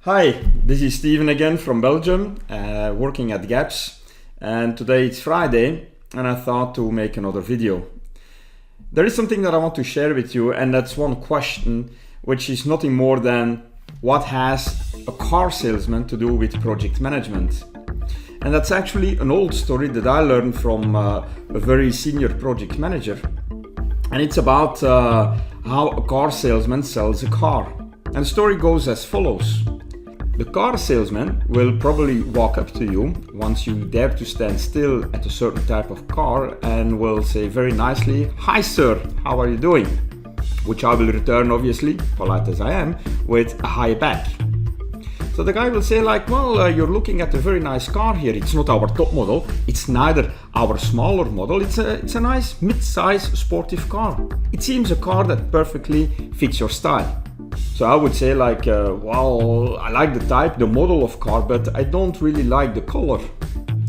Hi, this is Steven again from Belgium, working at GAPS, and today it's Friday and I thought to make another video. There is something that I want to share with you, and that's one question which is nothing more than what has a car salesman to do with project management. And that's actually an old story that I learned from a very senior project manager, and it's about how a car salesman sells a car. And the story goes as follows. The car salesman will probably walk up to you once you dare to stand still at a certain type of car and will say very nicely, "Hi sir, how are you doing?" Which I will return, obviously, polite as I am, with a hi back. So the guy will say like, "Well, you're looking at a very nice car here. It's not our top model. It's neither our smaller model. It's a nice mid-size sportive car. It seems a car that perfectly fits your style." So I would say like, well, I like the type, the model of car, but I don't really like the color.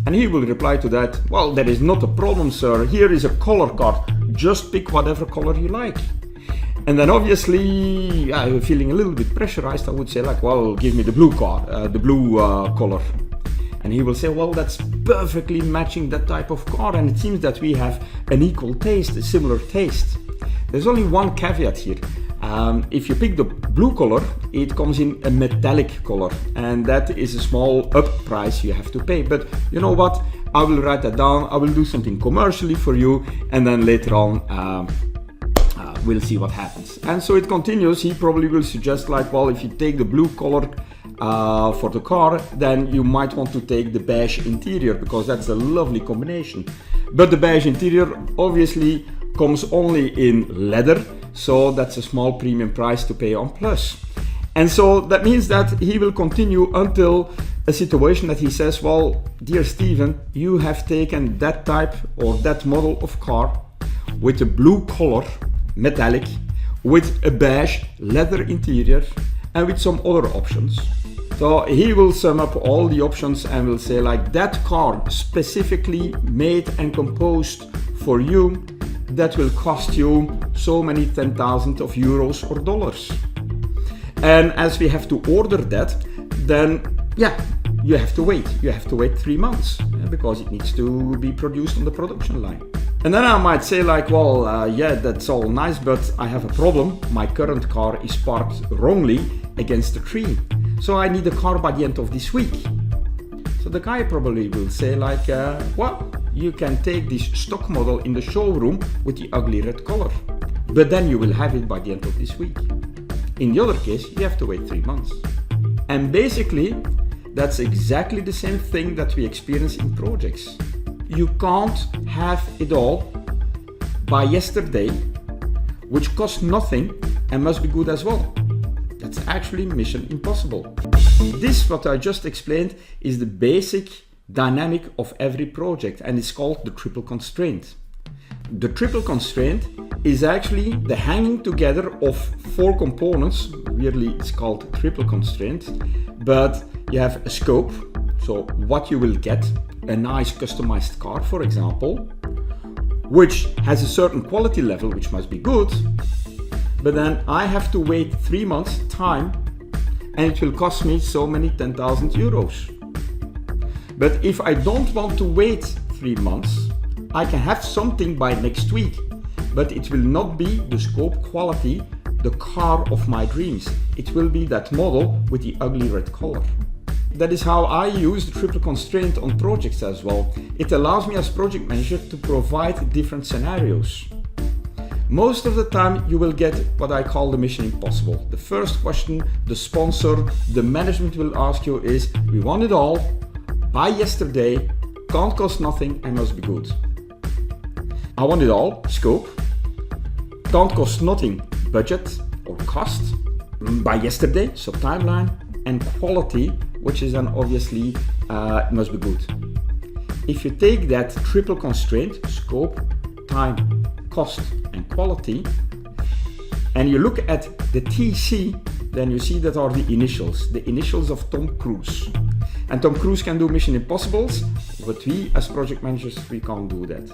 And he will reply to that, "Well, that is not a problem, sir. Here is a color card. Just pick whatever color you like." And then obviously, feeling a little bit pressurized, I would say like, "Well, give me the blue car, the blue color." And he will say, "Well, that's perfectly matching that type of car, and it seems that we have an equal taste, a similar taste." There's only one caveat here. If you pick the blue color, it comes in a metallic color, and that is a small up price you have to pay. But you know what? I will write that down. I will do something commercially for you, and then later on we'll see what happens. And so it continues. He probably will suggest like, "Well, if you take the blue color for the car, then you might want to take the beige interior, because that's a lovely combination." But the beige interior obviously comes only in leather, so that's a small premium price to pay on plus. And so that means that he will continue until a situation that he says, "Well, dear Steven, you have taken that type or that model of car with a blue color, metallic, with a beige leather interior, and with some other options." So he will sum up all the options and will say like, "That car specifically made and composed for you, that will cost you so many 10,000 of euros or dollars. And as we have to order that, then you have to wait. You have to wait 3 months because it needs to be produced on the production line." And then I might say like, "Well, that's all nice, but I have a problem. My current car is parked wrongly against a tree. So I need a car by the end of this week." So the guy probably will say like, "Well, you can take this stock model in the showroom with the ugly red color, but then you will have it by the end of this week. In the other case, you have to wait 3 months." And basically, that's exactly the same thing that we experience in projects. You can't have it all by yesterday, which costs nothing and must be good as well. That's actually mission impossible. This, what I just explained, is the basic dynamic of every project, and it's called the triple constraint. The triple constraint is actually the hanging together of 4 components. Really, it's called triple constraint, but you have a scope, so what you will get, a nice customized car, for example, which has a certain quality level, which must be good, but then I have to wait 3 months time, and it will cost me so many 10,000 euros. But if I don't want to wait 3 months, I can have something by next week, but it will not be the scope quality, the car of my dreams. It will be that model with the ugly red color. That is how I use the triple constraint on projects as well. It allows me as project manager to provide different scenarios. Most of the time you will get what I call the mission impossible. The first question the sponsor, the management will ask you is, "We want it all, by yesterday, can't cost nothing and must be good." I want it all, scope, can't cost nothing, budget or cost, by yesterday, so timeline, and quality, which is then obviously must be good. If you take that triple constraint, scope, time, cost and quality, and you look at the TC, then you see that are the initials of Tom Cruise. And Tom Cruise can do Mission Impossibles, but we as project managers, we can't do that.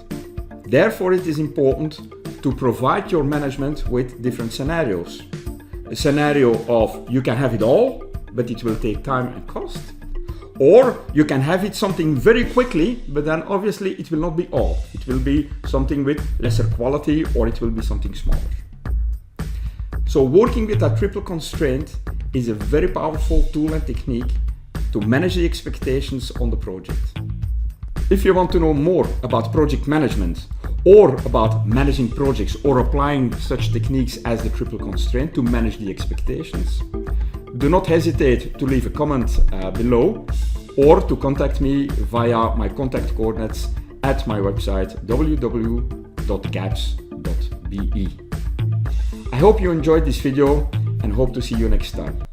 Therefore, it is important to provide your management with different scenarios. A scenario of you can have it all, but it will take time and cost. Or you can have it something very quickly, but then obviously it will not be all. It will be something with lesser quality, or it will be something smaller. So working with a triple constraint is a very powerful tool and technique to manage the expectations on the project. If you want to know more about project management, or about managing projects or applying such techniques as the triple constraint to manage the expectations, do not hesitate to leave a comment below, or to contact me via my contact coordinates at my website www.gaps.be. I hope you enjoyed this video and hope to see you next time.